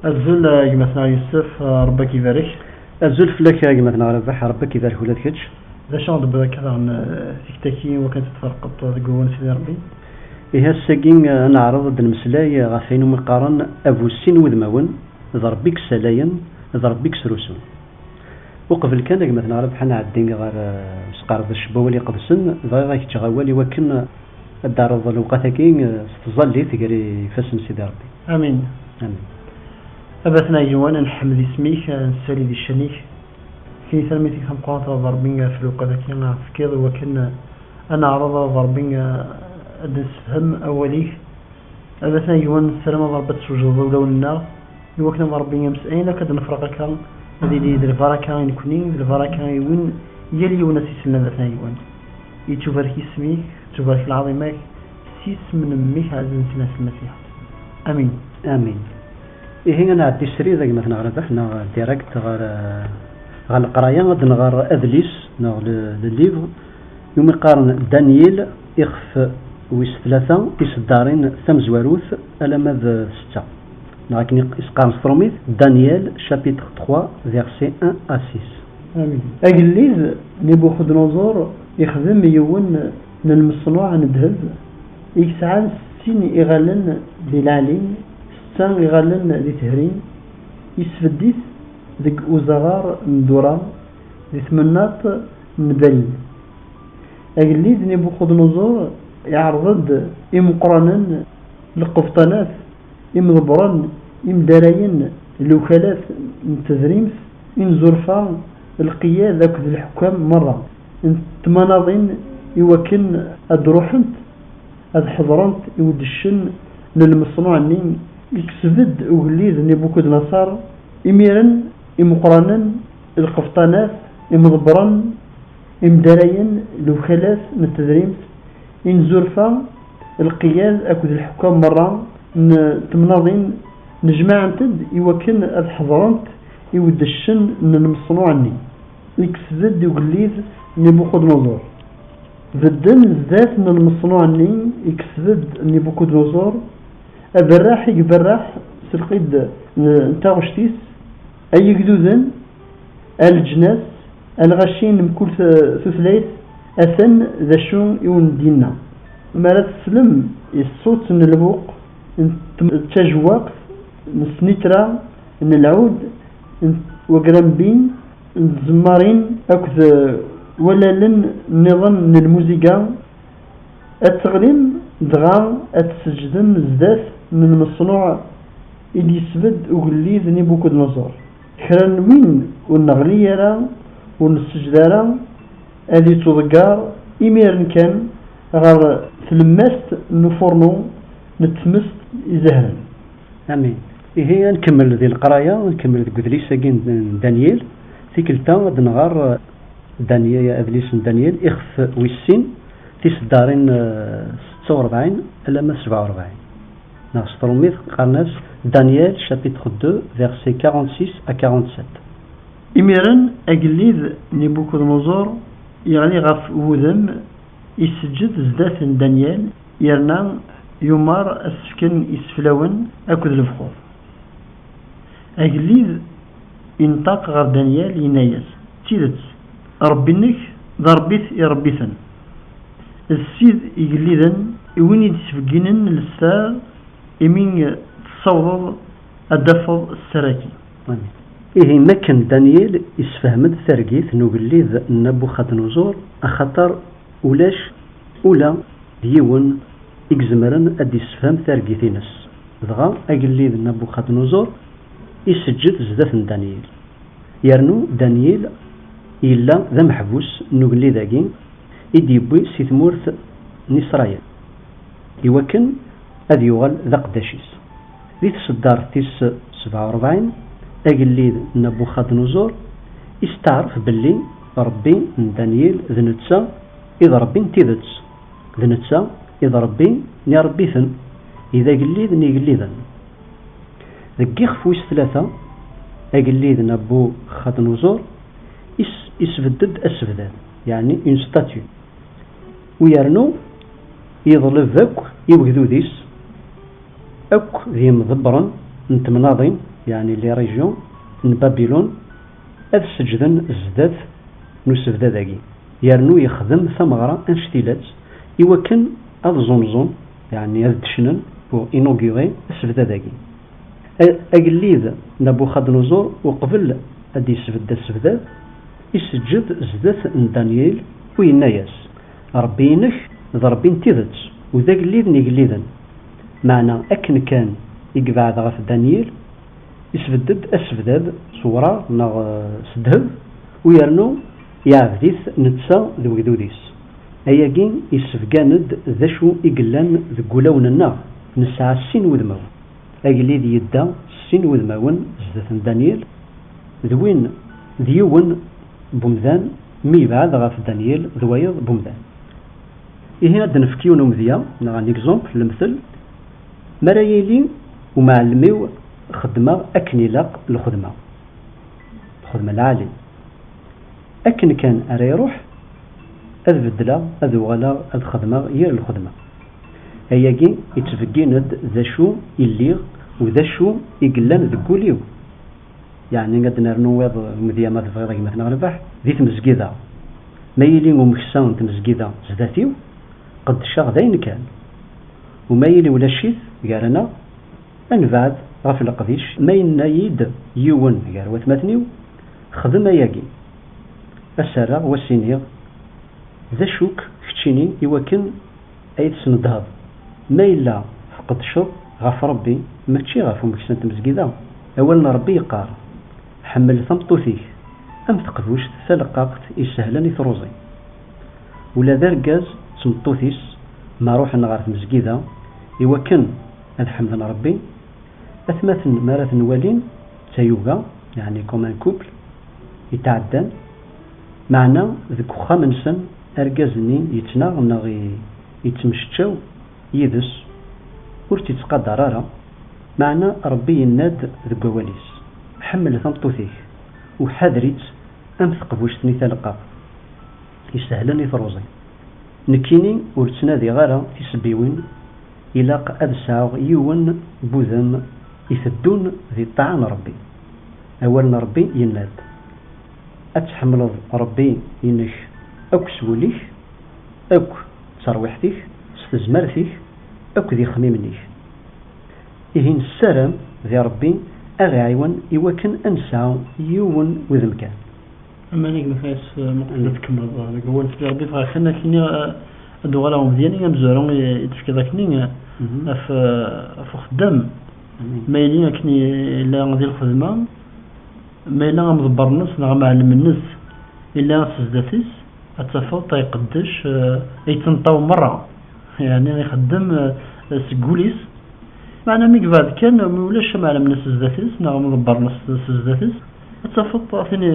الزول مثلا يوسف ربك يبارك. الزول فلك مثلا ربح ربك يبارك ولا تكتش. ذا شغل دابا كذا عن تكتاكي وكانت تفرق تقول سيدي ربي. إيه الساقين نعرض المسلاي غافين ومقارن أبو السين وذمون ضربك سلاين ضربك سروسون. وقبل كان مثلا ربح نعدين غير سقارض الشبوالي قدسن ضايغا كتغوالي وكن الدار الوقتاكين تظلي تقري فاسم سيدي ربي. امين امين. أبثنا يوان نحمد اسميك نسالي دي الشنيك في ثلمتي خم قاطرة ضربين في الوقتاكين فكيض وكن أنا عرض ضربين أدسفهم أوليك. أبثنا يوان السلامة ضربت سوجة ضولة النار يوكنا ضربين مسئين لكد نفرق كان هذه دي البركة يكونين البركة يوين يلي ونسي سلنا أبثنا يوان يتشوفرك اسميك تشوفرك العظيمك سيس من أميك عزيزي سنة المسيح. أمين آمين. إيه أنا عدي السرير ذاك مثلا غير ربحنا ديريكت غير القراية غادي نغير أدليس نغ الليفر يوم يقارن دانييل إخف ويس 3 إصدارين ثم زواروث ألا ماذ 6 لكن إسقارن ستروميث دانييل شابيتر 3 فيرسي 1 à 6. آمين. أجليز نبوخذ يخدم يون المصنوع عن الذهب يسعى سين يغلن بالعلين سان يغلن ذي تهرين يسفديث ذك وزغار ندورا ذي ثمنات نبل. أجليز نبوخذ يعرض إمقرانا القفطانات إمضبران إمدارين الوكالات التدريمس إن زرفا القيادة ذاك الحكام مرة تمناضين يوكن أدروحنت أد حضرنت يودشن للمصنوع النين يكسبد وغليذ نبوكد نصار إميرا إمقرانا القفطانات إمضبران إمدارين الوكالات التدريمس إن زرفا القياد أكد الحكام مرة تمناضين نجمع انتد يوكن الحضرانت يودشن من المصنوع النين يكسد يقليذ نبوخذ بدن الذات من المصنوع النين يكسد نبوخذ أبراح يبراح سلقيد نتاغشتيس أي جدودن الجناس الغشين مكل ثلاث أثن ذا شون يون دينا مرات سلم الصوت من البوق تجواق نسنيترا من العود وقرنبين الزمارين أكذ ولا لن نظام الموسيقى التغليم دغا التسجدن الزدات من المصنوع اللي يسبد وقليذ نبوكد نظر خلال وين ونغليرا ونسجدارا هذه تضقار إميرن كان غير تلمست نفورنو نتمست إزهرا. آمين. هي نكمل ذي القراية ونكمل ذي قدليس دانييل تيكلتا غاد نغار دانييل أدليس دانييل إخف ويسين تيسدارين 46 ألا ما 47 نغسطروميث قرناس دانييل شابيتر 2 فيرسي 46 à 47. إميران أجليذ نبوكذنصر يعني غف وذم يسجد زدات دانييل يرنا يمار السكن يسفلون أكد الفخور. أجليذ ينطق غير دانييل ينايس تيدت ربينك ضربيت يربيثن السيد يجليذن وين يتسفقينن للسار يمين تصوض الدفض السراكي. إيه ما كان دانييل يسفهمد ثرقيث نوغليذ نبوخذنصر أخطر ولاش أولا ديون إكزمرن أدي يسفهم ثرقيثينس دغا أجليذ نبوخذنصر يسجد زدات دانييل يرنو دانييل إلا ذا محبوس نوغلي ذاكين يديبوي سي ثمورث نسرايل يوكن أذ يغل ذا قداشيس ذي تصدار تيس 47 أجليذ نبوخذنصر يستعرف باللي ربي دانييل ذنتسا إذا ربي تيذتس ذنتسا إذا ربي نربيثن إذا قليذ نيقليذن ذكي خفويس 3 أجليذ نبوخذنصر يسفدد أسفدان يعني اون ستاتيو ويرنو يظلف ذاك يوجدو ديس أك ذي مضبرا نتمناضين يعني لي ريجيون من بابلون هذا السجدن الزداد نسبدا داكي يرنو يخدم ثمغرة انشتيلات يوكن هذا زونزون يعني هذا دشنن بو انوغيغي السبدا داكي اقليد نبوخذ-نصر وقبل هذه السبدا يسجد زدات دانييل ويناياس ربي ينك ضربي نتيذت وذاك الليذ نيقليذن معنى أكن كان يقبع غف دانييل يسبدد أسبداد صورة نغ سدهب ويرنو يعفديث نتسا ذو ذوديس أياقين يسفقاند ذا شو يقلان ذقولون النار نسعى السين وذمو أقليذ يدى السين وذمون زدات دانييل ذوين ذيون بمذان مي بعد غف دانييل ذويض بمذان هنا دنفكيو نمذيا نغان اكزومبل المثل مرايلي ومعلميو خدمة أكني لاق الخدمة العالي أكن كان أرى يروح أذ بدلا أذ وغلا أذ خدمة هي الخدمة هياكي يتفقيند ذا شو يليغ وذا شو يقلان ذكوليو يعني قد نرنو ويض مذيا ما تفغيضا مثلا غرباح ذي تمزقيدا ما يلي ومكسان تمزقيدا زداتيو قد شاغ داين كان وما يلي ولا شيث قالنا انفاد غف القديش ما ينايد يون قال وثماتنيو خدم ياقي السرع والسينيغ ذا شوك كتشيني يوكن ايد سندهض ما إلا فقد شر غف ربي ما تشي غف ومكسان تمزقيدا أولنا ربي يقار حمل ثمطوثيك أم تقدوش ثلقاقت يسهلني ثروزي ولا ذا رقاز سمطوثيس ما روح نغارت مزقيدة يوكن الحمد ربي أثمث مرات نوالين تيوغا يعني كومان كوبل يتعدان معنا ذكو خامنسن أرقازني يتناغ نغي يتمشتشو يدس ورتي تقدر رارا معنا ربي يناد ذكو واليس حمل ثمطوثيك وحذريت أم ثقبوش ثني ثلقا يسهلني ثروزي نكيني ورتنادي غارة في سبيوين إلاق أدساغ يون بوذم يثدون ذي طعان ربي أولنا ربي يناد أتحمل ربي ينش أك سوليك أك ترويحتك استزمرتك أك ذي خميمنيك إهين السلام ذي ربي أغايون يوكن أنسى يون وذم كان أما نيك نفاس مقصد تكمل قول في ربي فخلنا كني أدوغلا ومزياني يمزورون يتفكي ذاكني في خدام ما يلينا كني إلا غادي الخدمة ما إلا غمضبر الناس نغمعلم الناس إلا سزداتيس أتفوت يقدش يتنطاو مرة يعني يخدم سكوليس معنا ميك بعد كان مولاش معلم الناس سزداتيس نغمضبر الناس سزداتيس أتفوت عطيني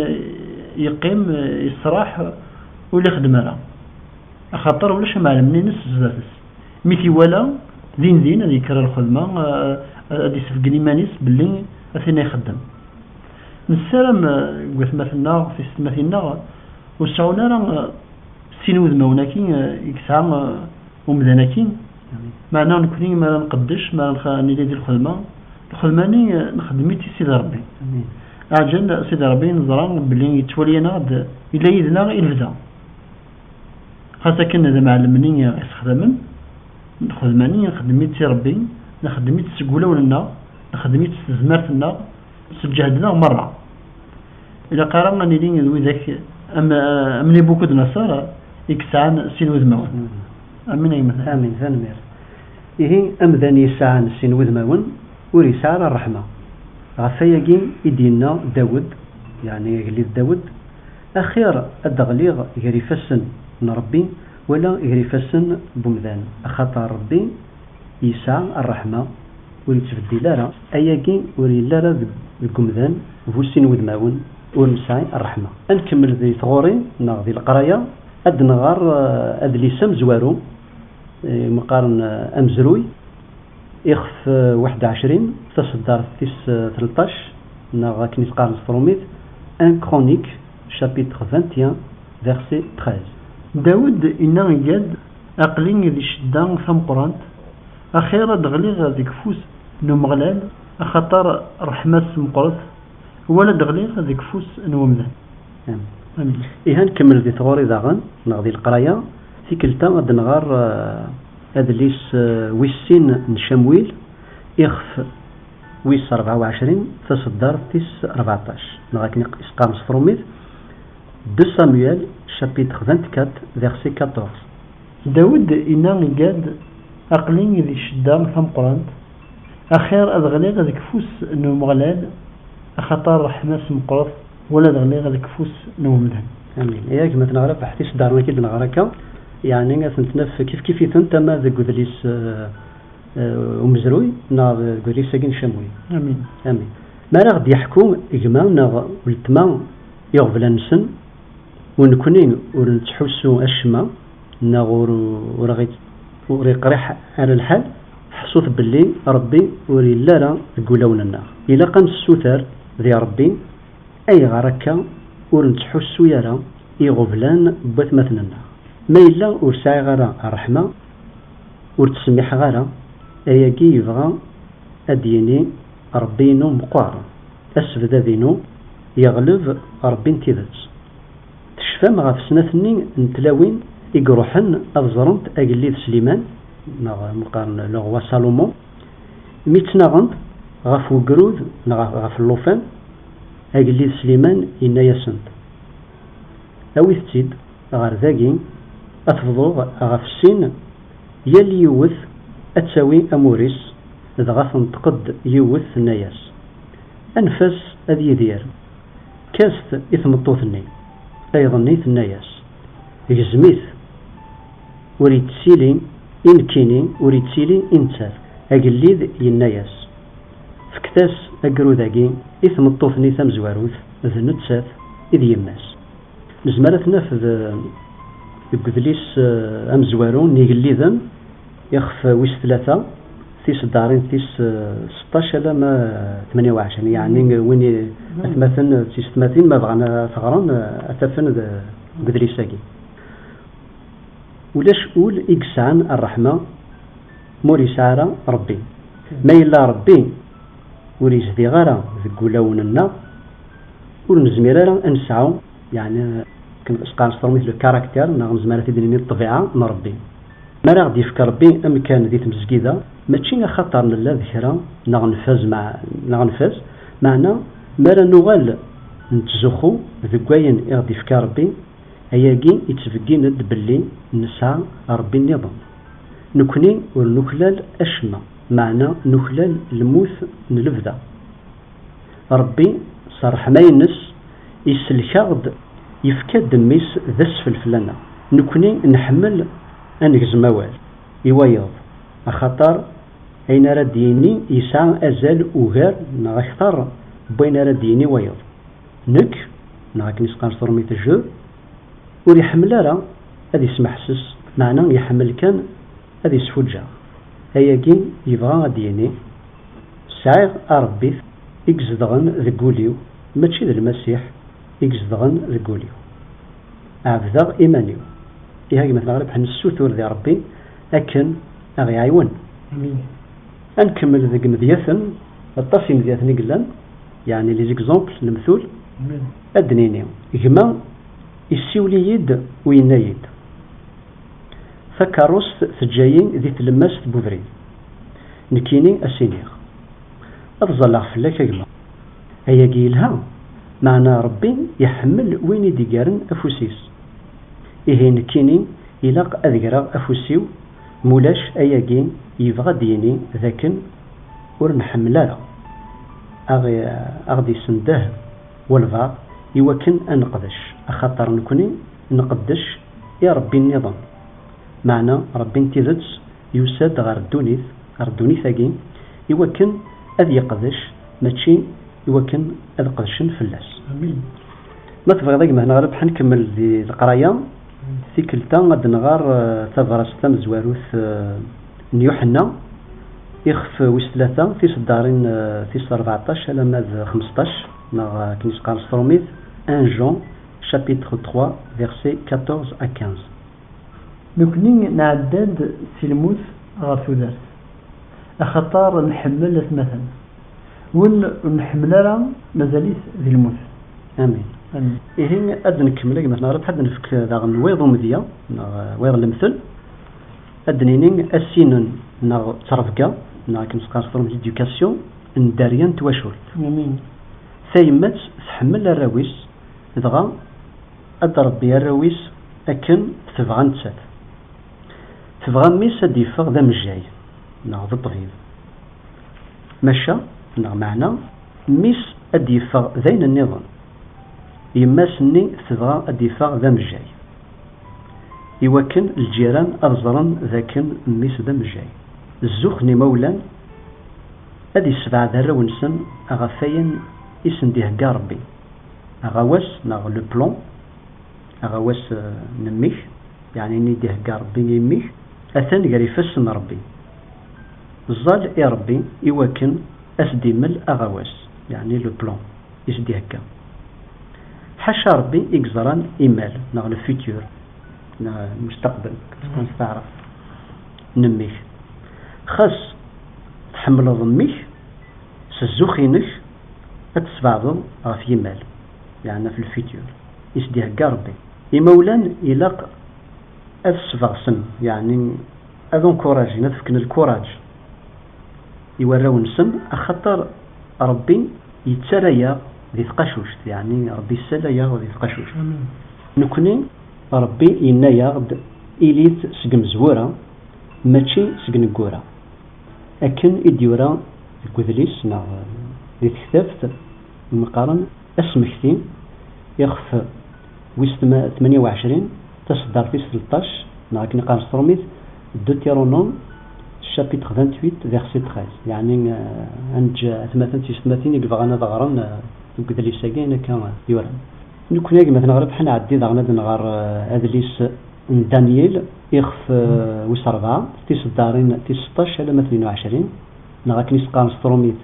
يقيم يصراح ولا خدمنا خاطر ولاش معلمني نص زادس ميتي ولا زين هذه كرا الخدمه هذه سفقني مانيس باللي اثنين يخدم نسلم قلت مثلنا في مثلنا وسعونا راه سينود موناكي يكسع ومداناكين معنا نكوني ما نقدش ما نخاني ديال الخدمه نخدميتي سيدي ربي أجل سيدي ربي نظران بلي يتولينا إلا يدنا البدا خاصة كنا ذا معلمني يستخدمن نخدماني نخدميت ربي نخدميت سقولة ولنا نخدميت زمارتنا سجهدنا مرة إلا قارنا نيلين ذوي ذاك أمني بوكو نصارى يكسعان سين وذماون أمين أي مثلا آمين ذنمير إيه أمذاني يسعان سين وذماون ورسالة الرحمة غفاياكين يدينا داود يعني يقليد داود أخير الدغليغ يغريفسن نربي ولا يغريفسن بمذان أخطى ربي يسعى الرحمة ويتبدي لارا أياكين وري لارا القمذان فوسين وذماون ونسعي الرحمة أنكمل ذي ثغوري ذي القراية أدنغار أدليسم زوارو مقارن أمزروي إخف 21 تصدر تيس 13 نغا كنيس قارن ستروميت ان كرونيك شابيتر 21 فيرسي 13 داود إنا يجد أقلين ذي شدان ثم قرانت أخيرا دغليغ ذيك فوس نمغلال أخطر رحمة مقرط ولا دغليغ ذيك فوس نومذا. آمين. إيه نكمل ذي ثغوري داغن نغذي القراية في كلتا غد نغار أدليس ويسين نشمويل إخف ويس 24 تصدر تيس 14 نغاكني إسقام سفروميث دو سامويل شابيتر 24 فيرسي 14. داود إنا قاد أقلين ذي شدام ثم قرانت أخير أدغليغ ذيك فوس نو مغلال أخطار رحمة مقرط ولا دغليغ ذيك فوس نو مذهن. امين. ياك مثلا نعرف حتى دارنا كي نغركا يعني تنتنف كيف انت ما ذا قدليس ومزروي نا قدليس ساكن شموي. امين امين. ما راه يحكم اجماع نا ولتما يغفل نسن ونكونين ونتحسوا الشما نا ورغيت وريق على الحال حصوت باللي ربي وري لا لا تقولون لنا الا قام السوثر ذي ربي اي غركا ورنتحسوا يرى يغفلان بث مثلنا ما إلا ورساي غرا الرحمة ورتسميح غرا أياكي يبغى أديني ربينو مقارن أسفد ذينو يغلب ربي انتذت تشفى مغا في سنتني نتلاوين يقروحن أفزرنت أقليد سليمان مقارن لغوا سالومون ميتناغنت غاف وقرود غاف اللوفان أقليد سليمان إنا يسنت أوي تيد غار ذاكي أتفضو غاف السين يلي يوث أتساوي أموريس إذا غاف نتقد يوث الناياس أنفس أذي دير كاست إثم الطوثني أيضا نيث الناياس يجزميث وريد سيلي إنكيني وريد سيلي إنتاث أقليد يناياس فكتاس أقرو ذاكي إثم الطوثني ثم زواروث ذ نتساث إذ يماس نزمالت نافذ يقذليس أمزوارون نيقليذن يخف ويس 3 تيس دارين تيس 16 لما 28 يعني وين أثمثن تيس 30 ما بغانا ثغران أثفن قذليساكي ولاش أول إكسان الرحمة موريسارة ربي ما إلا ربي وريس ذي غارة ذقولون النار ونزميرا أنسعو يعني كن اسقان صرميت لو كاركتير نغم زمانة تدنيني الطبيعة نربي ما راه غادي يفكر ربي أم كان ذي تمزكيدا ماشي خطر لا ذكرى نغنفاز معنا ما راه نغال نتزخو ذكواين غادي يفكر ربي أياكي يتفقين ند باللي نسعى ربي النظام نكني ونخلال أشما معنا نخلال الموت نلفذا ربي صرح ما ينس يسلكاغد يفكا دميس ذس الفلانة نكوني نحمل أنجز موال يويض أخطر أين رديني يسعى أزال أغار نغختار بين رديني ويض نك نغاك نسقان صرميت الجو وري حمل راه هذا يسمحسس معنى يحمل كان هذا يسفجع هياكين يبغى غاديني سعيغ أربيث إكزدغن ذقوليو ماشي ذا المسيح إكزدغن ذقوليو أعبذغ إيمانيو إيهاكي مثلا غالب حن السوثور ذي ربي أكن أغي عيون أنكمل ذاك مذياثن الطاسي مذياثن يقلن يعني لي زيكزومبل المثول أدنيني إجمع السيولي يد وينايد فكاروس تجايين ذي تلمس بوفرين نكيني أسينيغ أفضل أغفلك أجمع هيا قيلها معنى ربي يحمل وين يدقارن أفوسيس إيه نكيني إلاق أذقراغ أفوسيو مولاش أياقين يبغى ديني ذاكن ورنحملها أغدي سنده والفاق يوكن أنقدش أخطر نكوني نقدش يا ربي النظام معنى ربي انتذتس يساد غير الدونيث أجين يوكن أذ يقدش ماشي يوكن أذ قدشن فلاس ما تبغي ذاك مهنا غالب حنكمل ذي القراية في كلتا غاد نغار تفرس تم زواروث نيوحنا يخف ويس 3 في صدارين في 14 لما 15 نغ كنيس قارس تروميث 1 جون شابيتر 3 فيرسي 14 à 15. نكني نعداد في الموت غار ثلاث أخطار نحمل مثلا ونحمل راه مازاليت ذي الموت. امين. إيه أد نكمل مثلا راه حد نفك ذا ويض مذيا ويض المثل أدنينين السنن ترفقا كنسقى نصدرهم إديوكاسيون نداريان تواشولت. امين. ثايمت تحمل الراويس دغا أضربي الراويس أكن تبغى نتسات تبغى ميس أديفغ ذا مجاي ذا الطبيب مشى معنا ميس أديفغ ذين النظام يما سني تبغى أديفغ ذا مجاي يوكن الجيران أرزرن ذاكن ميس ذا مجاي الزوخني مولان أدي السبعة ذا ونسن أغفاين اسم ديه قاربي أغاوس ناغ لو بلون أغاوس نميخ يعني نديه قاربي يميخ أثن قري فسن ربي الظال يا ربي يوكن أسديمل أغاوس يعني لو بلون يسدي هكا حاشا ربي إكزران إيمال ناغ لو فيتور المستقبل تكون تعرف نميخ خاص تحمل ضميخ سزوخينك أتسبعض غف يمال يعني في الفيتور يسدي هكا ربي يمولان يلاق أتسبغسن يعني أذن كوراج نتفكن الكوراج يوراو نسن أخطر ربي يتسريا ذي ثقاشوش يعني ربي يسريا ذي ثقاشوش نكوني ربي ينايا إليت سقم زورا ماشي سقن قورا أكن إديورا الكوذليس نا ذي تكتافت المقارن اسمكتين يخف ويس 28 تصدر في 13 نا كني قارن ستروميت دوتيرونوم شابيتر 28 فيرسي 13 يعني عند 38 يبغى انا ضغرن الكوذليس ساكين كما يورا نكون ياك مثلا غرب حنا عدي ضغنا نغار ادليس دانييل يخف ويس 4 تصدرين 16 على 22 نا كني قارن ستروميت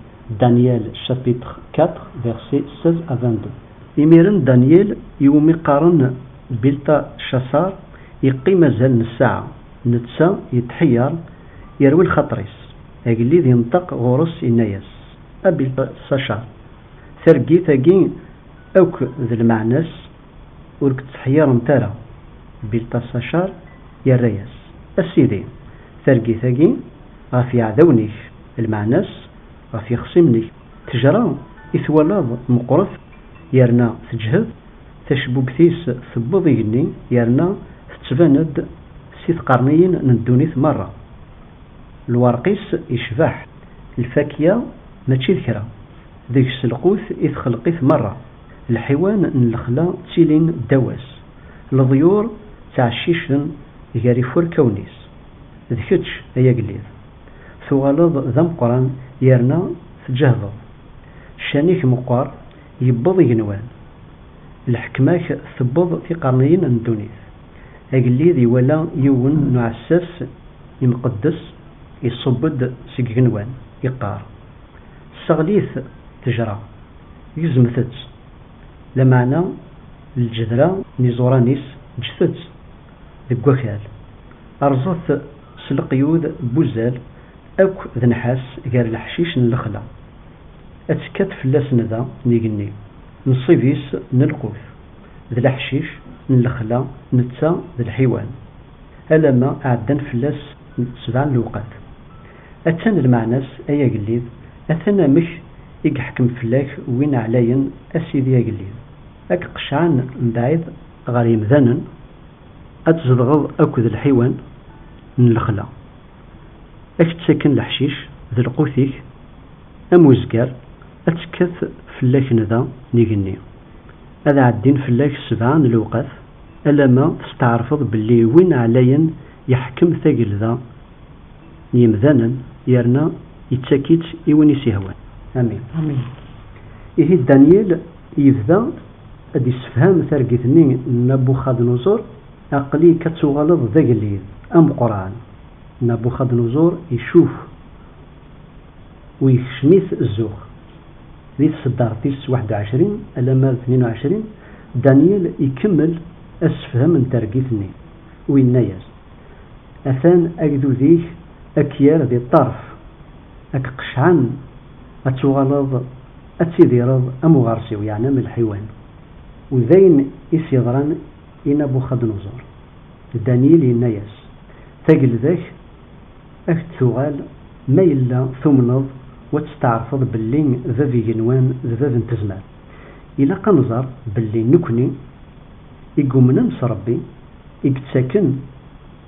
دانييل شابيتر 4 فيرسي 16 à 22 يميرن دانييل يومي قارن بيلتا شاسار يقي مازال الساعة نتسا يتحير يروي الخطريس اللي ينطق غورس إناياس أبيلتا شاسار ثرقي ثاقي أوك ذي المعناس ورك تحير نتارا بيلتا شاسار يرياس السيدي ثرقي ثاقي غافي عدونيك المعناس غافي خصمنيك تجرى إثوالاد مقرف يرنا تجهد تشبوكتيس ثبوض يجني يرنا تتباند سيث قرنيين ندونيث مرة الورقيس يشبح الفاكية ماشي ذكرى ذيك السلقوث يتخلقيث مرة الحيوان نلخلا تيلين دواس الضيور تعشيشن يجاري فور كونيس ذكتش أيا قليل ثوالض ذا مقران يرنا تجهض شانيك مقار يبض ينوان الحكماك ثبض في قرنين الدنيا أجلي ذي ولا يون نعساس يمقدس يصبد سجنوان يقار السغليث تجرى يزمثت لمعنى الجذرة نزورانيس جثت ذكوكال أرزت سلقيود بوزال أوك ذا نحاس غير الحشيش نلخلا أتكت فلاس ذا نيجني نصيفيس نلقوث ذا الحشيش نلخلا نتا ذا الحيوان ألما أعدن فلاس 7 الوقات أتان المعناس أيا قليل أثنى مش يحكم فلاك وين علاين أسيدي قليل أك قشعان بعيد غريم ذنن أتزدغض أكد الحيوان نلخلا أك تسكن الحشيش ذا القوثيك أموزقار أتكث فلاك نذا نيجني هذا عدين فلاك 7 الوقات ألما تستعرفض باللي وين علاين يحكم ثقل ذا يمذانا يرنا يتساكيت يوني سيهوان امين امين. إيه دانييل يبدا ادي يسفهم ثرقيتني نبوخذنصر عقلي كتغلظ ذا قليل ام قران نبوخذنصر يشوف ويشميث الزوخ ذي الصدار تيس 21 ألما 22 دانييل يكمل أسفهم من ترقيتني وينايز أثان أجدو ذيك أكيار ذي الطرف أكقشعن أتوغلظ أتسيديرظ أمغارسيو يعني من الحيوان وذين إسيضران إن بوخذنصر دانييل ينايس تاقل ذاك أكتوغال ما إلا ثمنظ وتستعرفض باللي ذا في جنوان ذا انتزمال إلا قنظر باللي نكني يقومنا نص ربي يكتساكن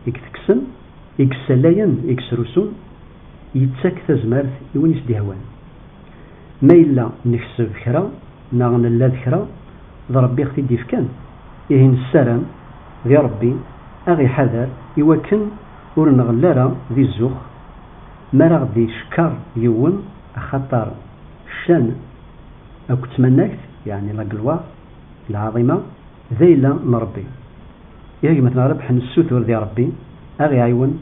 يكتكسن يكسلاين يكسرسون يتساك تزمارت يونس ديهوان ما إلا نكسب كرا نغن الله ذكرى ذا ربي اختي ديفكان إهين السلام ذي ربي أغي حذر يوكن ورنغلارا ذي الزوخ ما رغدي شكر يون أخطر الشان أو كتمناك يعني لقلوة العظيمة ذيلا نربي يهي مثلا ربح نسوثور ذي ربي أغي عيون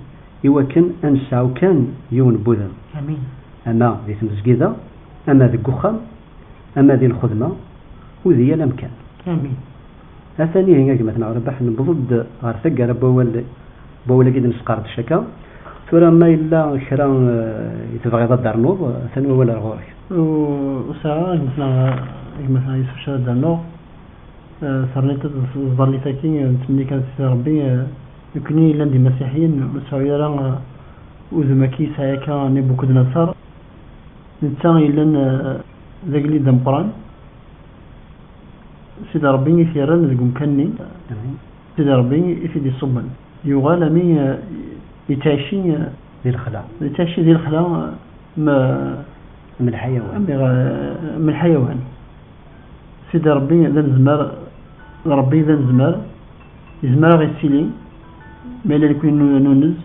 يوكن أنساو كان يون بوذن آمين. أما ذي تمزقيدة أما ذي القخام أما ذي الخدمة وذي الأمكان آمين. أثاني هي مثلا ربح نبضد غارثقة بولا كيد نسقارد الشكا تورا ما إلا كرا يتبغي ضد النوض ثاني ولا غورك وساعة مثلا يوسف شاد النوض صارنيت ظلي تاكين تمني كانت ربي يكوني لندي مسيحيين مساوية راه وزمكي سايكا نبو كد نصر نتساغي لن ذاك اللي دمقران سيد ربي يثيرن ذاك مكني سيد ربي يفيد الصبن يغال مي يتعشي ذي الخلا يتعشي ذي الخلا من الحيوان من الحيوان سيد ربي ذا نزمر ربي ذا نزمر يزمر غي السيلي ما إلا يكون نونز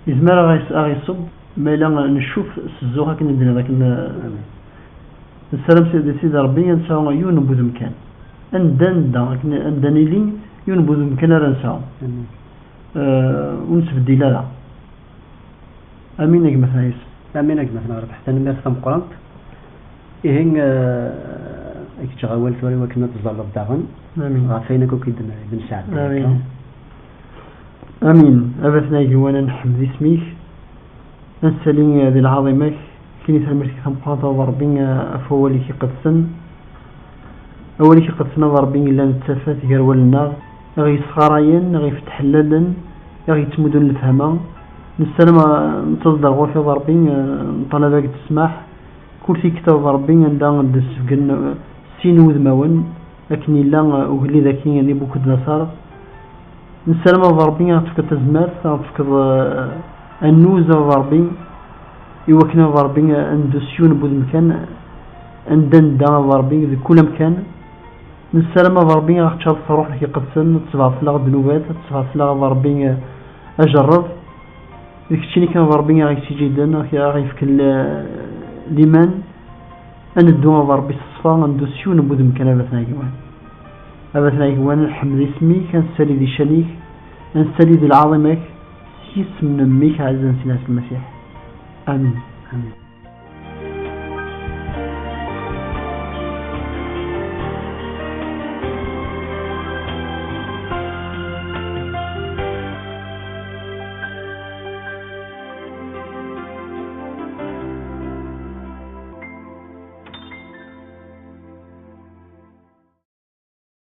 يزمر غي الصب ما إلا نشوف الزوخة كنا ندير ذاك السلام سيد ربي نساو ينبذ مكان أندن لي ينبذ مكان راه نساو ونسبدي لا أمينك مثلا يس أمينك مثلا ربح ثاني مير ثم قرنت إهين يكتغاول ثوري وكنا تظل الداغن غافينك وكيد بن سعد آمين. آمين. أبثنا جوانا نحمد اسميك نسالي ذي العظيمة كنيسة الملك ثم قرنت وربنا أفولي كي قد سن أولي كي قد سن وربنا إلا نتسافات غير النار غي صغارين غي فتح للن غي تمدن الفهمة نسلم نتصدر غوفي ضربين طلبك تسمح كل في كتاب ربي عندنا ندس فقن سين وذماون لكن إلا وهلي ذاكي يعني بوكد نصار نسلم ضربي عطفك تزمار عطفك النوزة ضربي يوكنا ضربي اندسيون بود مكان عندن دا ضربي ذي كل مكان نسلم ضربي راح تشاف تروح لكي قدسن تصبع فلاغ بنوبات تصبع فلاغ ضربي أجرب ذيك الشيء كان ضربي غيسي جدا غيفك لمن أن الدوما ضربي الصفا ندوسيون بود مكان أبثنا يقوان الحمد اسمي كان سالي ذي شنيك أن سالي ذي العظمك سيس من أميك عزيزا سيدنا المسيح آمين. آمين.